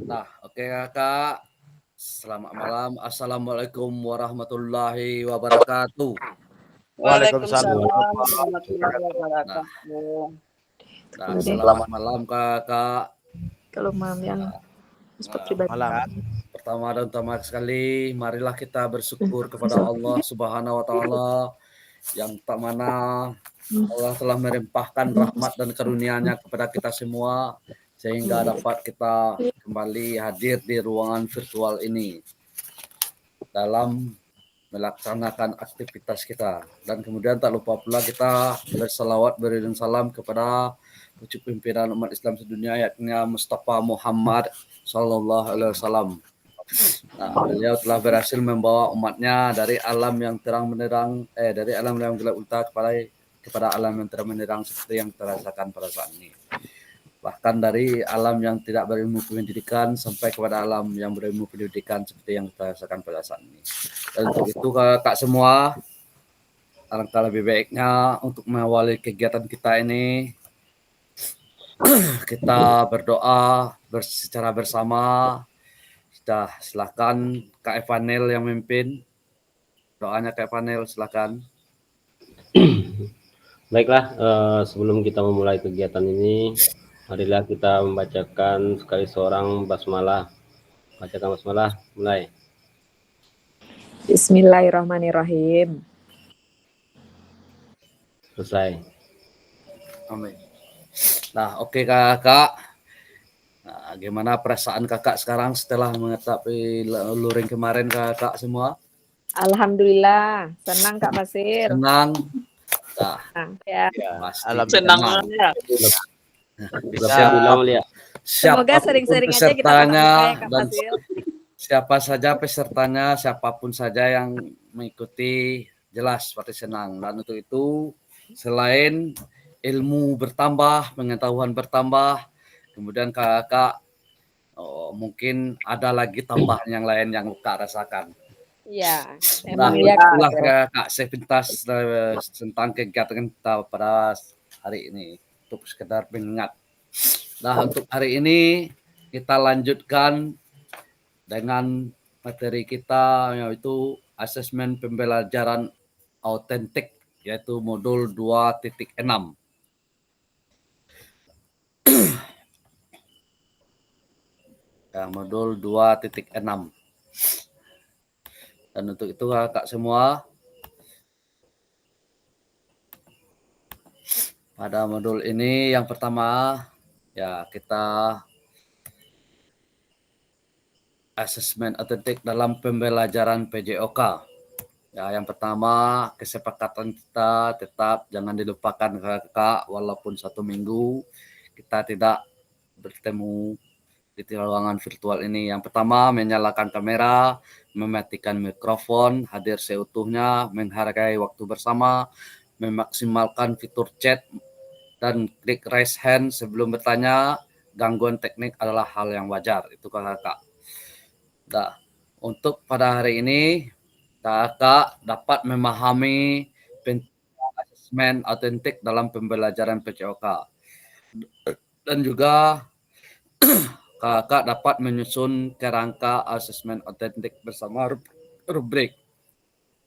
Nah, oke Kakak. Selamat malam. Assalamualaikum warahmatullahi wabarakatuh. Waalaikumsalam Waalaikumsalam. warahmatullahi Nah, wabarakatuh. nah, Boleh deh. selamat malam Kakak. Kalau malam yang Nah, pribadi. Malam. pertama dan utama sekali, marilah kita bersyukur kepada Allah Subhanahu wa taala yang tak mana Allah telah melimpahkan rahmat dan karunia-Nya kepada kita semua sehingga dapat kita kembali hadir di ruangan virtual ini dalam melaksanakan aktivitas kita. Dan kemudian tak lupa pula kita bersalawat beri dan salam kepada pucuk pimpinan umat Islam sedunia yakni Mustafa Muhammad Sallallahu Alaihi Wasallam. Nah, beliau telah berhasil membawa umatnya dari alam yang terang benderang, dari alam yang gelap ulta kepada alam yang terang benderang seperti yang terasakan pada saat ini. Bahkan dari alam yang tidak berilmu pendidikan sampai kepada alam yang berilmu pendidikan seperti yang kita rasakan pada saat ini. Dan untuk itu Kak semua, alangkah lebih baiknya untuk mengawali kegiatan kita ini, kita berdoa secara bersama. Sudah, silakan Kak Evanel yang memimpin. Doanya Kak Evanel, silakan. Baiklah, sebelum kita memulai kegiatan ini, marilah kita membacakan sekali seorang basmalah. Bacakan basmalah, mulai. Bismillahirrahmanirrahim. Selesai. Amin. Nah, oke Kakak. Nah, gimana perasaan Kakak sekarang setelah mengetahui luring kemarin Kakak semua? Alhamdulillah, senang Kak Pasir. Senang. Nah, Ya. pasti Senang senang. banget. Bisa bilang lihat. Semoga Siapapun sering-sering aja kita tatap pesertanya muka ya Kak dan Pasir. siapa saja pesertanya, siapapun saja yang mengikuti jelas pasti senang. Dan untuk itu selain ilmu bertambah, pengetahuan bertambah, kemudian Kakak mungkin ada lagi tambahan yang lain yang Kak rasakan. Iya, Nah, emang ya Kak itulah Pasir. Kak sepintas tentang kegiatan kita pada hari ini untuk sekedar pengingat. Nah, untuk hari ini kita lanjutkan dengan materi kita yaitu asesmen pembelajaran autentik yaitu modul 2.6. Ya, modul 2.6. Dan untuk itu Kakak semua, pada modul ini yang pertama ya kita asesmen autentik dalam pembelajaran PJOK. Ya, yang pertama kesepakatan kita tetap jangan dilupakan Kakak walaupun 1 minggu kita tidak bertemu di ruangan virtual ini. Yang pertama menyalakan kamera, mematikan mikrofon, hadir seutuhnya, menghargai waktu bersama, memaksimalkan fitur chat dan klik raise hand sebelum bertanya. Gangguan teknik adalah hal yang wajar. Itu Kakak. Nah, untuk pada hari ini Kakak dapat memahami asesmen autentik dalam pembelajaran PJOK. Dan juga Kakak dapat menyusun kerangka asesmen autentik bersama rubrik.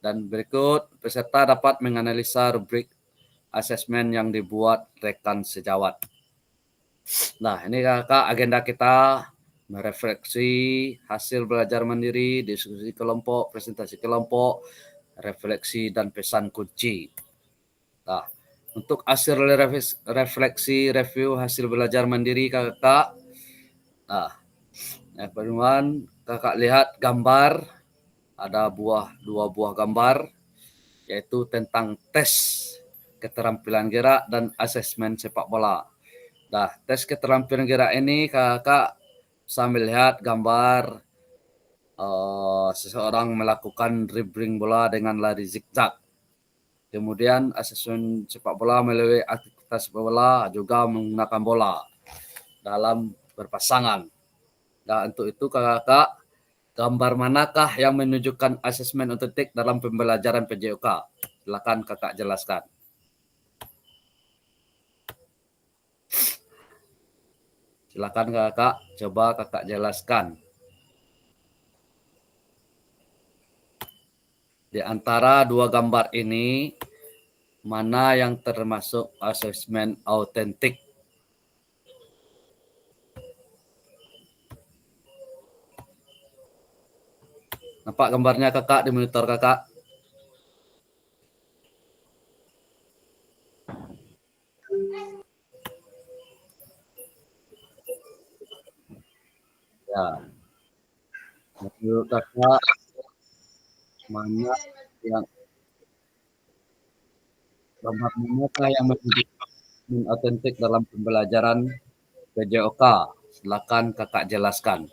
Dan berikut peserta dapat menganalisa rubrik asesmen yang dibuat rekan sejawat. Nah, ini Kakak agenda kita merefleksi hasil belajar mandiri, diskusi kelompok, presentasi kelompok, refleksi dan pesan kunci. Nah, untuk hasil refleksi review hasil belajar mandiri Kakak, nah, yang pertama Kakak lihat gambar, ada dua buah gambar, yaitu tentang tes keterampilan gerak dan asesmen sepak bola. Nah, tes keterampilan gerak ini Kakak bisa melihat gambar seseorang melakukan dribbling bola dengan lari zigzag. Kemudian asesmen sepak bola melalui aktivitas sepak bola juga menggunakan bola dalam berpasangan. Nah, untuk itu Kakak, gambar manakah yang menunjukkan asesmen autentik dalam pembelajaran PJOK? Silakan Kakak jelaskan. Silakan kakak, coba kakak jelaskan. Di antara dua gambar ini, mana yang termasuk asesmen autentik? Nampak gambarnya kakak di monitor kakak? Ya, menurut kakak mana yang gambar manakah yang menjadi autentik dalam pembelajaran PJOK? Silakan kakak jelaskan.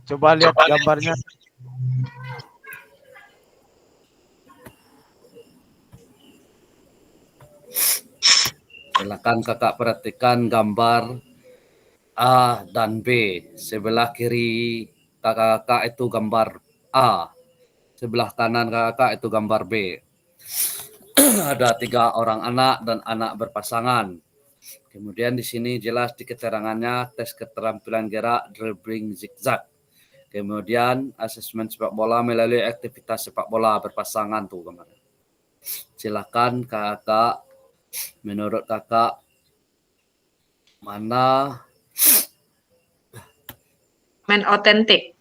Coba lihat gambarnya. Silakan kakak perhatikan gambar A dan B. Sebelah kiri kakak itu gambar A. Sebelah kanan kakak itu gambar B. Ada 3 orang anak dan anak berpasangan. Kemudian di sini jelas di keterangannya tes keterampilan gerak, dribbling, zigzag. Kemudian asesmen sepak bola melalui aktivitas sepak bola berpasangan tuh gambar. Silakan kakak, menurut kakak mana Otentik.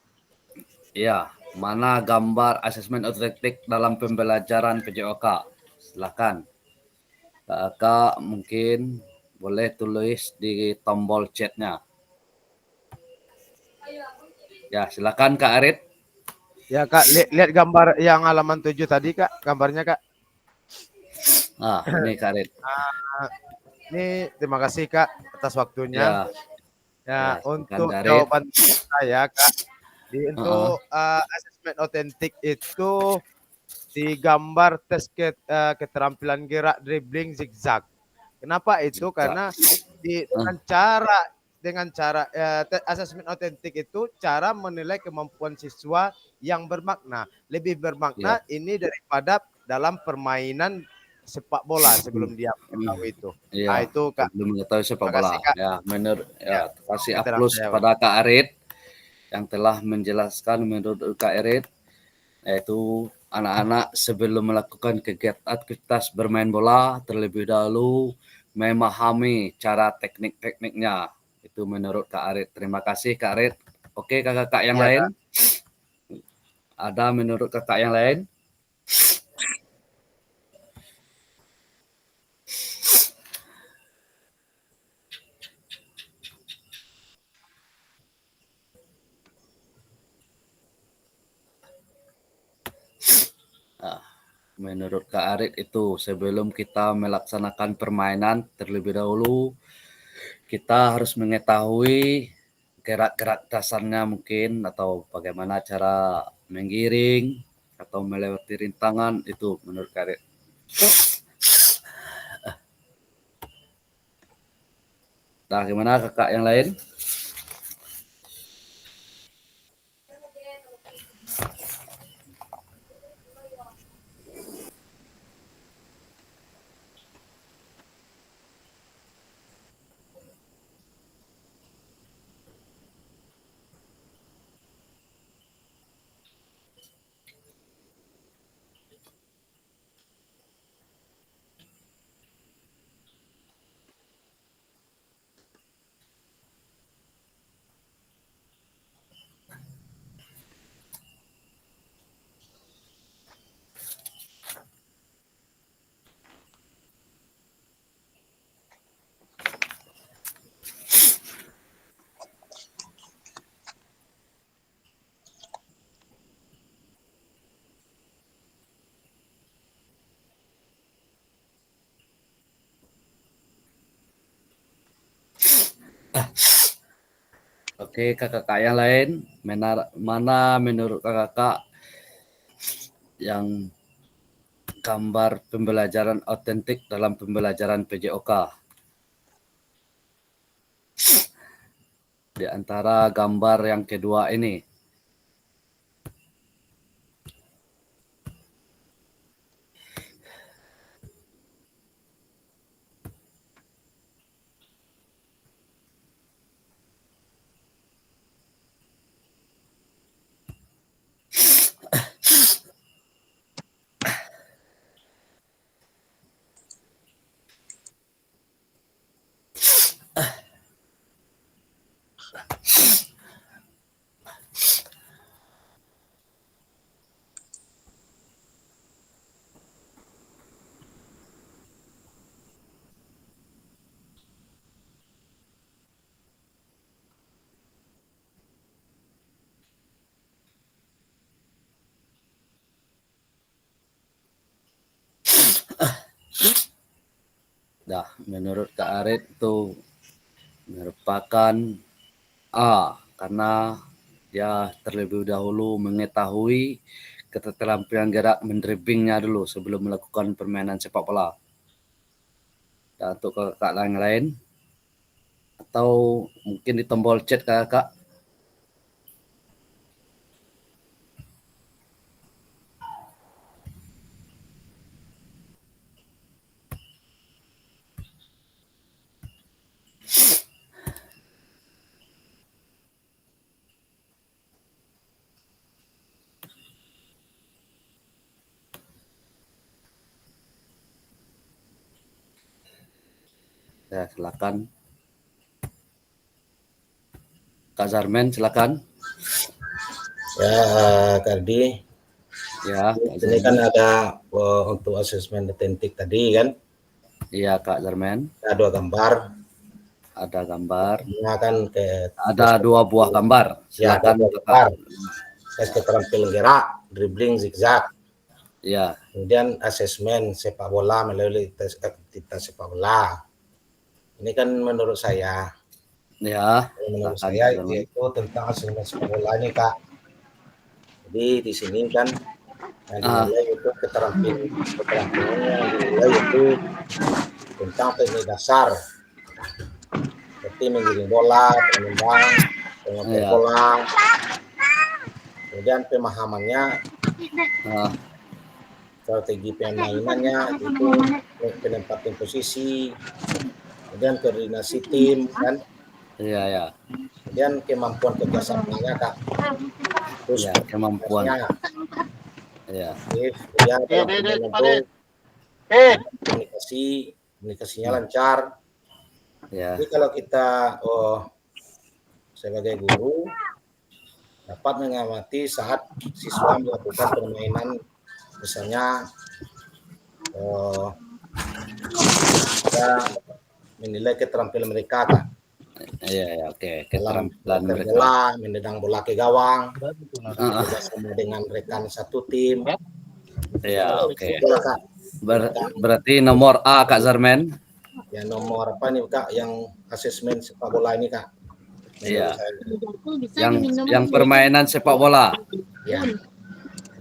ya, mana gambar asesmen autentik dalam pembelajaran PJOK? Silakan. Kakak mungkin boleh tulis di tombol chatnya. Ya, silakan Kak Arit. Ya Kak, lihat gambar yang halaman 7 tadi Kak, gambarnya Kak. Nah, ini Kak Arit. Ini terima kasih Kak atas waktunya. Ya, Untuk Kak Arit. jawaban saya Kak, untuk asesmen otentik itu di gambar tes keterampilan gerak, dribbling, zigzag. Kenapa itu? Zigzag. Karena dengan cara asesmen otentik itu cara menilai kemampuan siswa yang bermakna. Lebih bermakna ini daripada dalam permainan sepak bola sebelum dia mengetahui itu. Iya, Nah, itu Kak. belum mengetahui sepak Terima bola. kasih, Kak. Ya, kasih keterangan aplaus saya, pada Kak Arit yang telah menjelaskan menurut Kak Arit, yaitu anak-anak sebelum melakukan kegiatan aktivitas bermain bola terlebih dahulu memahami cara teknik-tekniknya. Itu menurut Kak Arit. Terima kasih Kak Arit. Oke, kakak-kakak yang Iya, lain? Kak. Ada menurut kakak yang lain? Menurut Kak Arit itu sebelum kita melaksanakan permainan terlebih dahulu kita harus mengetahui gerak-gerak dasarnya mungkin atau bagaimana cara menggiring atau melewati rintangan itu menurut Kak Arit. Nah, gimana kakak yang lain? Oke, kakak-kakak yang lain, mana menurut kakak yang gambar pembelajaran autentik dalam pembelajaran PJOK? Di antara gambar yang kedua ini. Dah, menurut Kak Arit itu merupakan A karena dia terlebih dahulu mengetahui keterampilan gerak mendriblingnya dulu sebelum melakukan permainan sepak bola. Dan untuk kakak lain-lain atau mungkin di tombol chat kakak. Ya, silakan. Kak Zarmen, silakan. Ya, Kardi, Ya, Kak ini kan Zarmen. ada untuk asesmen otentik tadi kan, Iya, Kak Zarmen. ada 2 gambar. Ada gambar. Ini kan Ada 2 buah gambar. ya, ada Silakan 2 kakak. gambar. Tes keterampilan gerak, dribbling, zigzag. Ya, Kemudian asesmen sepak bola melalui tes aktivitas sepak bola. Ini kan menurut saya, ya. menurut Silakan, saya Kak Zarmen. yaitu tentang asesmen sepak bola ini Kak. Jadi di sini kan yang dinilai itu keterampilan yang dinilai itu tentang teknik dasar seperti menggiring bola, menendang, mengoper Ya. bola. Kemudian pemahamannya, Nah, strategi permainannya itu penempatan posisi, kemudian koordinasi tim kan, iya ya. kemudian kemampuan kerjasamanya Kak. Terus Ya, kemampuan. Ya. kemudian komunikasinya lancar. Ya. Jadi kalau kita sebagai guru dapat mengamati saat siswa melakukan permainan, misalnya kita menilai keterampilan mereka Kak. Iya ya, oke. Dalam Keterampilan mengoper mereka. bola, menendang bola ke gawang, bekerjasama dengan rekan satu tim. Iya, oke. Itulah Kak. Berarti nomor A Kak Zarmen. Ya nomor apa nih Kak yang asesmen sepak bola ini Kak? Iya. Yang permainan sepak bola. Ya.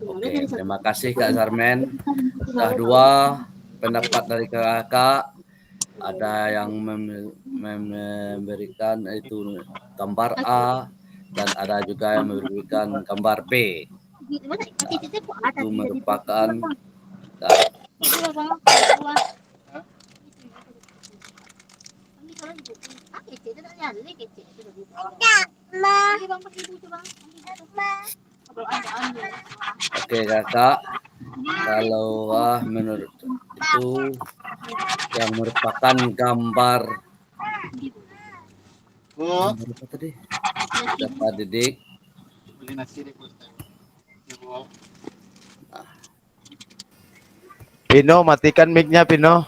Oke, terima kasih Kak Zarmen. Sudah 2 pendapat dari kakak. Ada yang memberikan itu gambar A dan ada juga yang memberikan gambar B. Itu merupakan oke kakak, kalau menurut itu yang merupakan gambar apa tadi? Data didik. Pino, matikan mic-nya Pino.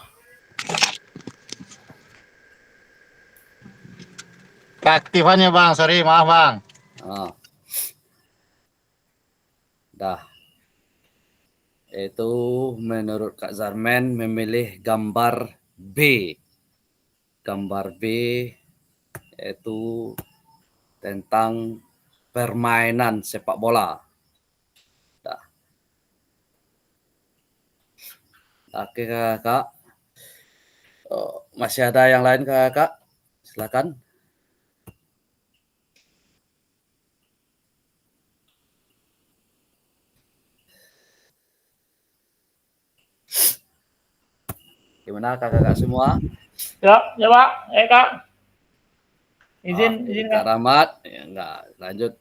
Keaktifannya Bang, sorry maaf Bang. Dah. Itu menurut Kak Zarmen memilih gambar B. Gambar B itu tentang permainan sepak bola. Dah. Oke kakak. Masih ada yang lain kakak? Silakan. Gimana kakak semua? Ya Pak, Kak. Izin Kak Kak. Rahmat, ya, enggak lanjut.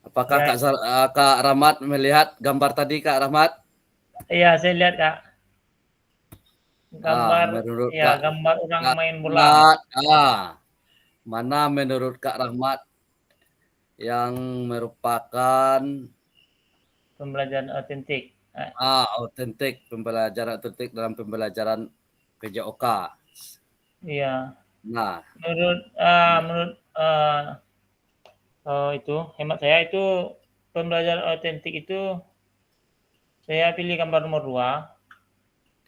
Apakah Ya. Kak Rahmat melihat gambar tadi Kak Rahmat? Iya, saya lihat Kak. Gambar, menurut ya Kak, gambar orang Kak main bola. Mana menurut Kak Rahmat yang merupakan Pembelajaran otentik. Otentik, pembelajaran otentik dalam pembelajaran PJOK. Iya. Nah, menurut itu hemat saya itu pembelajaran otentik itu saya pilih gambar nomor 2.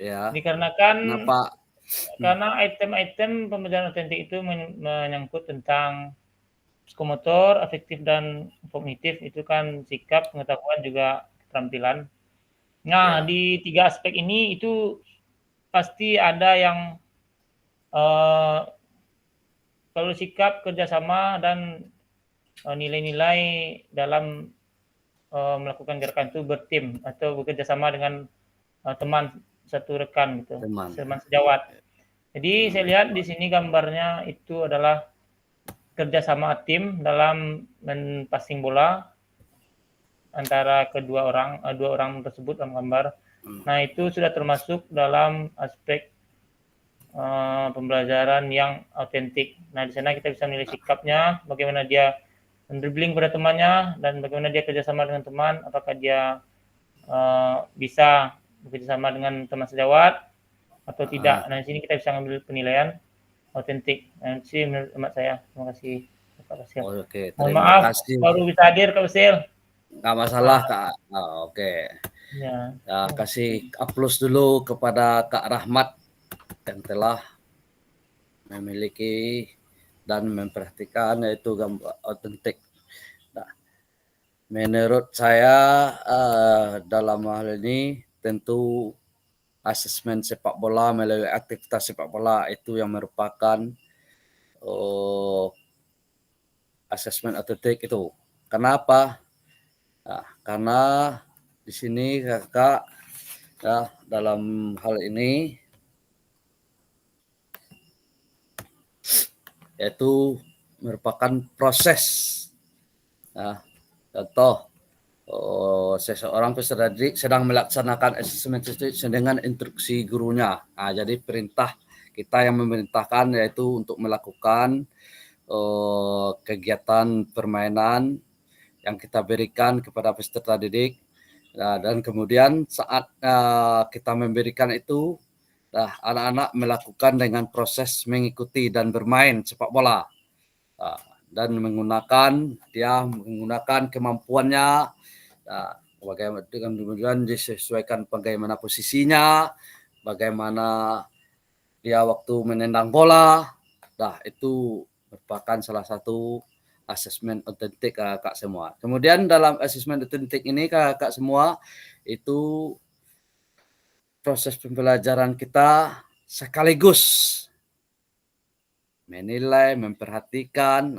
ya. Dikarenakan Kenapa? Karena item-item pembelajaran otentik itu menyangkut tentang psikomotor, afektif dan kognitif, itu kan sikap, pengetahuan juga keterampilan. Nah, Ya. di 3 aspek ini itu pasti ada yang kalau sikap, kerjasama dan nilai-nilai dalam melakukan gerakan itu bertim atau bekerja sama dengan teman satu rekan gitu, teman sejawat. Jadi saya lihat di sini gambarnya itu adalah kerjasama tim dalam passing bola antara dua orang tersebut dalam gambar. Nah, itu sudah termasuk dalam aspek pembelajaran yang autentik. Nah, di sana kita bisa menilai sikapnya, bagaimana dia mendribbling pada temannya, dan bagaimana dia kerjasama dengan teman, apakah dia bisa bekerjasama dengan teman sejawat atau tidak. Nah, di sini kita bisa mengambil penilaian autentik. Nah, itu menurut hemat saya. Terima kasih, Pak Basil. Oke, Mohon terima maaf, kasih. baru bisa hadir, Kak Basil. Nggak masalah, Kak. Oke. Ya. Kasih aplaus dulu kepada Kak Rahmat yang telah memiliki dan memperhatikan yaitu gambar autentik. Nah, menurut saya dalam hal ini tentu asesmen sepak bola melalui aktivitas sepak bola itu yang merupakan asesmen autentik itu. Kenapa? Nah, karena di sini kakak ya, dalam hal ini yaitu merupakan proses. Nah, contoh seseorang peserta didik sedang melaksanakan asesmen dengan instruksi gurunya. Nah, jadi perintah kita yang memerintahkan yaitu untuk melakukan kegiatan permainan yang kita berikan kepada peserta didik. Nah, dan kemudian saat kita memberikan itu, anak-anak melakukan dengan proses mengikuti dan bermain sepak bola. Dan menggunakan kemampuannya, bagaimana dengan kemudian disesuaikan bagaimana posisinya, bagaimana dia waktu menendang bola. Nah, itu merupakan salah satu asesmen otentik kakak semua. Kemudian dalam asesmen otentik ini kakak semua itu proses pembelajaran kita sekaligus menilai, memperhatikan,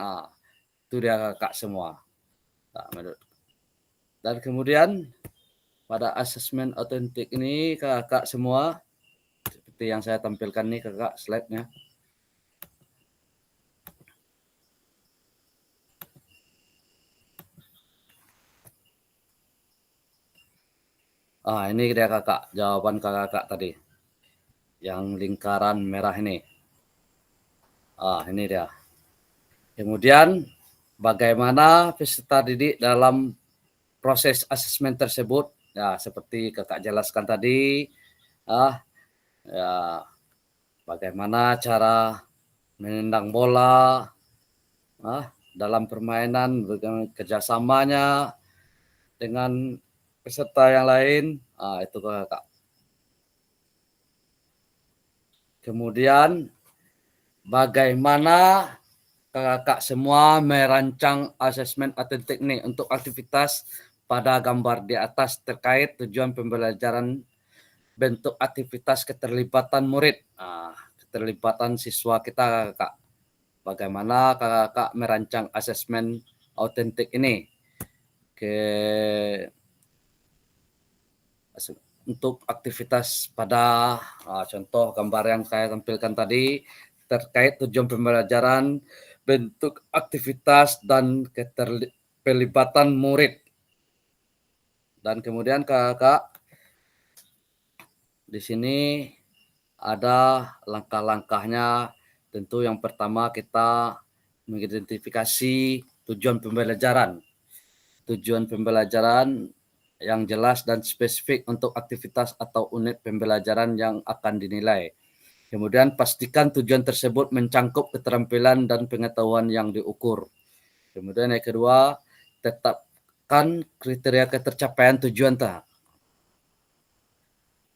itu dia kakak semua. Dan kemudian pada asesmen otentik ini kakak semua seperti yang saya tampilkan nih kakak slide-nya. Ini dia kakak, jawaban kakak tadi. Yang lingkaran merah ini. Ini dia. Kemudian bagaimana peserta didik dalam proses asesmen tersebut? Ya, seperti kakak jelaskan tadi. Ya, bagaimana cara menendang bola dalam permainan, bagaimana kerjasamanya dengan peserta yang lain, itu kakak. Kemudian bagaimana kakak semua merancang asesmen autentik nih untuk aktivitas pada gambar di atas terkait tujuan pembelajaran, bentuk aktivitas, keterlibatan murid, keterlibatan siswa kita kakak. Bagaimana kakak merancang asesmen autentik ini untuk aktivitas pada contoh gambar yang saya tampilkan tadi terkait tujuan pembelajaran, bentuk aktivitas dan keterlibatan murid. Dan kemudian kakak di sini ada langkah-langkahnya. Tentu yang pertama kita mengidentifikasi tujuan pembelajaran. Tujuan pembelajaran yang jelas dan spesifik untuk aktivitas atau unit pembelajaran yang akan dinilai. Kemudian pastikan tujuan tersebut mencangkup keterampilan dan pengetahuan yang diukur. Kemudian yang kedua, tetapkan kriteria ketercapaian tujuan.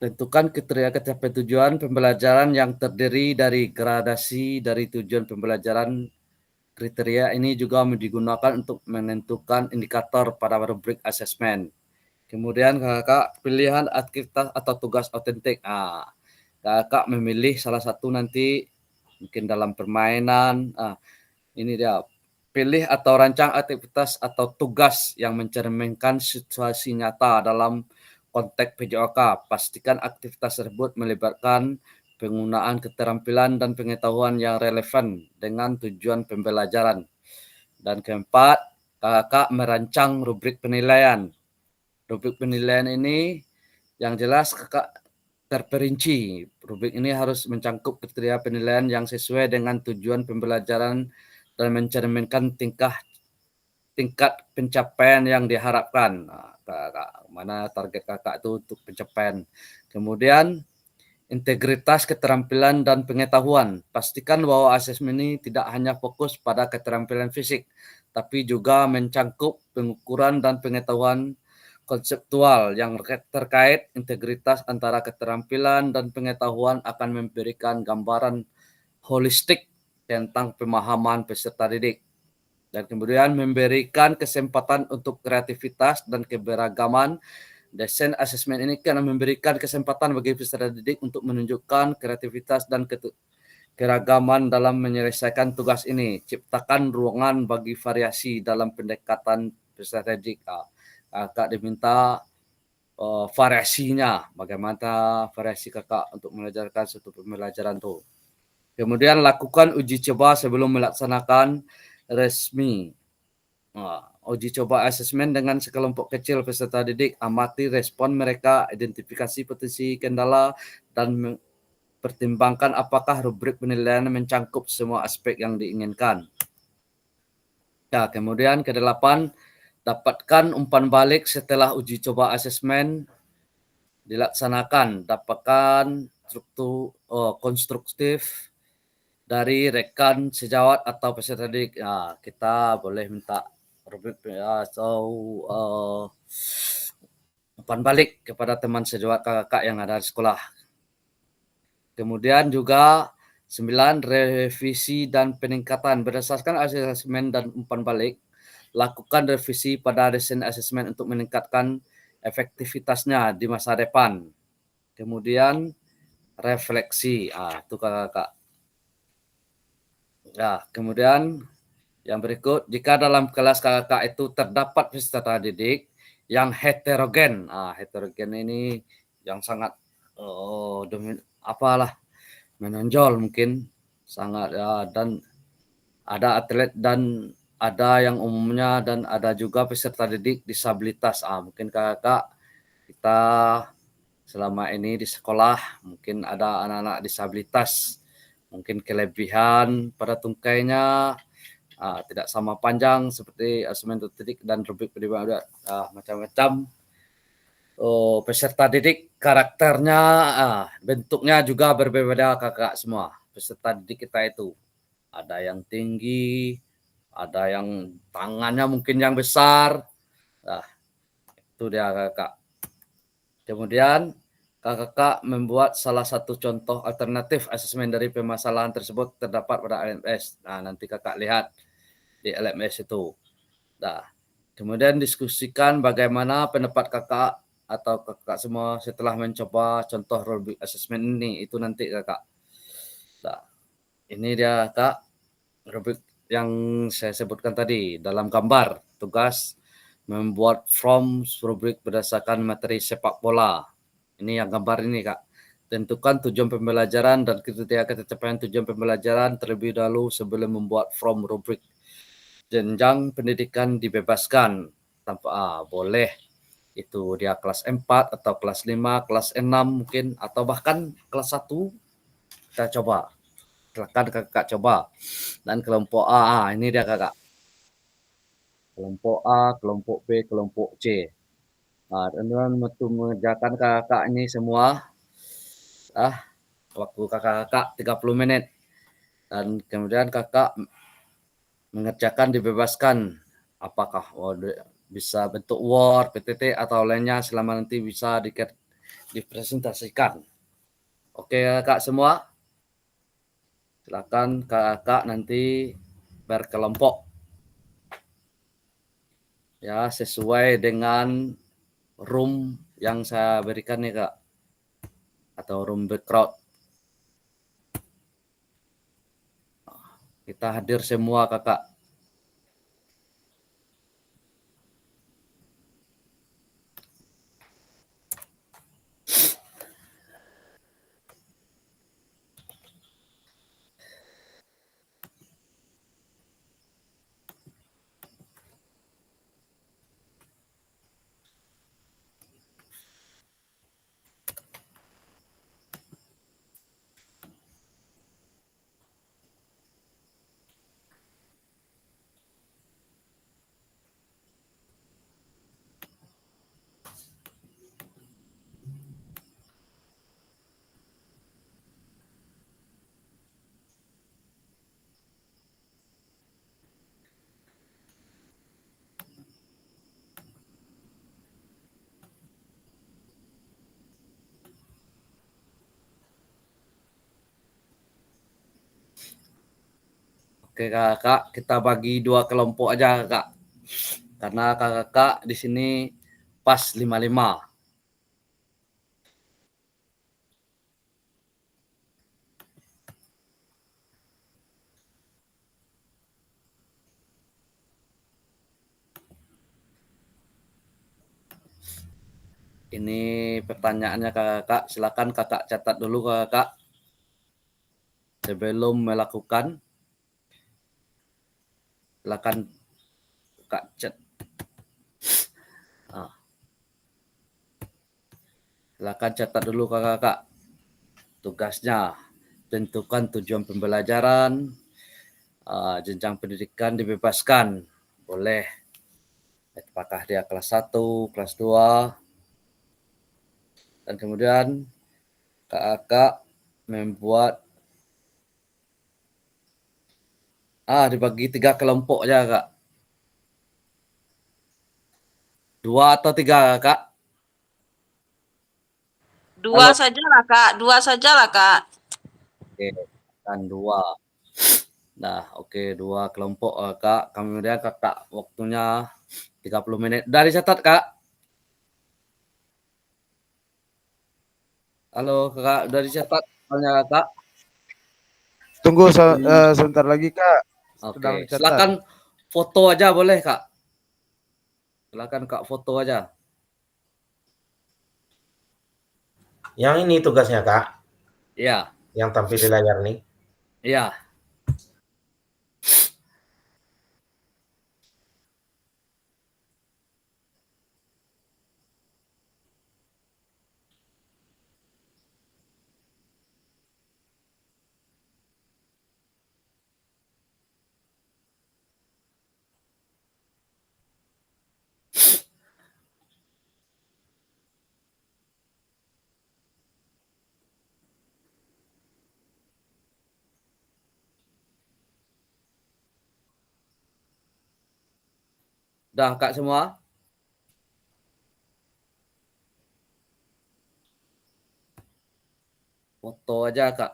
tentukan kriteria capai tujuan pembelajaran yang terdiri dari gradasi dari tujuan pembelajaran. Kriteria ini juga digunakan untuk menentukan indikator pada rubrik asesmen. Kemudian kakak pilihan aktivitas atau tugas otentik. Kakak memilih salah satu nanti mungkin dalam permainan. Ini dia. Pilih atau rancang aktivitas atau tugas yang mencerminkan situasi nyata dalam konteks PJOK. Pastikan aktivitas tersebut melibatkan penggunaan keterampilan dan pengetahuan yang relevan dengan tujuan pembelajaran. Dan keempat, kakak merancang rubrik penilaian. Rubrik penilaian ini yang jelas kakak terperinci. Rubrik ini harus mencakup kriteria penilaian yang sesuai dengan tujuan pembelajaran dan mencerminkan tingkat pencapaian yang diharapkan. Mana target kakak itu untuk pencapaian. Kemudian integritas keterampilan dan pengetahuan. Pastikan bahwa asesmen ini tidak hanya fokus pada keterampilan fisik, tapi juga mencakup pengukuran dan pengetahuan konseptual yang terkait. Integritas antara keterampilan dan pengetahuan akan memberikan gambaran holistik tentang pemahaman peserta didik. Dan kemudian memberikan kesempatan untuk kreativitas dan keberagaman. Desain asesmen ini akan memberikan kesempatan bagi peserta didik untuk menunjukkan kreativitas dan keragaman dalam menyelesaikan tugas ini. Ciptakan ruangan bagi variasi dalam pendekatan peserta didik. Kakak diminta variasinya, bagaimana variasi kakak untuk mengajarkan suatu pembelajaran itu. Kemudian lakukan uji coba sebelum melaksanakan resmi. Uji coba asesmen dengan sekelompok kecil peserta didik, amati respon mereka, identifikasi potensi kendala, dan pertimbangkan apakah rubrik penilaian mencakup semua aspek yang diinginkan. Kemudian ke-8, dapatkan umpan balik setelah uji coba asesmen dilaksanakan. Dapatkan struktur konstruktif dari rekan sejawat atau peserta didik. Kita boleh minta rubrik atau umpan balik kepada teman sejawat kakak yang ada di sekolah. Kemudian juga 9, revisi dan peningkatan. Berdasarkan asesmen dan umpan balik, lakukan revisi pada desain asesmen untuk meningkatkan efektivitasnya di masa depan. Kemudian refleksi. Itu kakak. Kemudian yang berikut, jika dalam kelas kakak itu terdapat peserta didik yang heterogen. Heterogen ini yang sangat menonjol mungkin sangat dan ada atlet dan ada yang umumnya dan ada juga peserta didik disabilitas. Mungkin kakak kita selama ini di sekolah mungkin ada anak-anak disabilitas, mungkin kelebihan pada tungkainya tidak sama panjang seperti asesmen didik dan rubrik penilaian macam-macam. Peserta didik karakternya, bentuknya juga berbeda kakak semua. Peserta didik kita itu ada yang tinggi, ada yang tangannya mungkin yang besar. Itu dia kakak. Kemudian kakak membuat salah satu contoh alternatif asesmen dari permasalahan tersebut terdapat pada LMS. Nanti kakak lihat di LMS itu. Kemudian diskusikan bagaimana pendapat kakak atau kakak semua setelah mencoba contoh rubrik asesmen ini. Itu nanti kakak. Ini dia kak rubrik yang saya sebutkan tadi dalam gambar. Tugas membuat form rubrik berdasarkan materi sepak bola. Ini yang gambar ini kak. Tentukan tujuan pembelajaran dan kriteria pencapaian tujuan pembelajaran terlebih dahulu sebelum membuat form rubrik. Jenjang pendidikan dibebaskan tanpa boleh itu dia kelas 4 atau kelas 5, kelas 6 mungkin atau bahkan kelas 1 kita coba. Silakan kakak coba. Dan kelompok A, ini dia kakak. Kelompok A, kelompok B, kelompok C. Dan untuk mengerjakan kakak ini semua waktu kakak 30 menit. Dan kemudian kakak mengerjakan dibebaskan apakah bisa bentuk Word, PPT atau lainnya selama nanti bisa dipresentasikan. Oke kakak semua, silakan kakak nanti berkelompok ya sesuai dengan room yang saya berikan nih kak, atau room background. Kita hadir semua kakak. Oke kakak, kita bagi 2 kelompok aja kakak. Karena kakak di sini pas 55. Ini pertanyaannya kakak, silakan kakak catat dulu kakak sebelum melakukan. Silakan kakak chat. Silakan catat dulu kakak. Tugasnya tentukan tujuan pembelajaran, jenjang pendidikan dibebaskan. Boleh. Apakah dia kelas 1, kelas 2. Dan kemudian kakak membuat dibagi 3 kelompok aja kak. 2 atau 3 kak? Dua Halo. sajalah Kak, dua sajalah Kak. Oke, kan 2. Nah, oke 2 kelompok kak. Kemudian kakak waktunya 30 menit. Dari catat kak? Halo kakak, udah dicatat soalnya kakak? Tunggu sebentar lagi Kak. Sedang Oke, dicatat. silakan foto aja boleh kak? Silakan kak foto aja. Yang ini tugasnya Kak, Iya, yang tampil di layar nih. iya. Udah kak semua? Foto aja kak.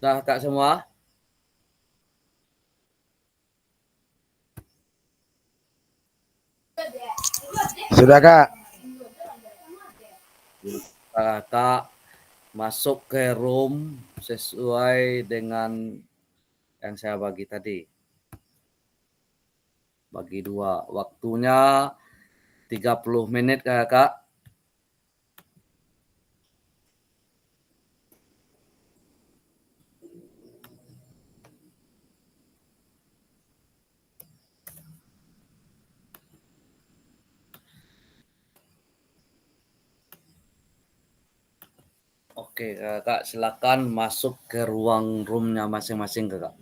Udah kak semua? Sudah Kak. Kakak masuk ke room sesuai dengan yang saya bagi tadi. Bagi 2. Waktunya 30 menit kakak. Oke kakak, silakan masuk ke ruang roomnya masing-masing kakak.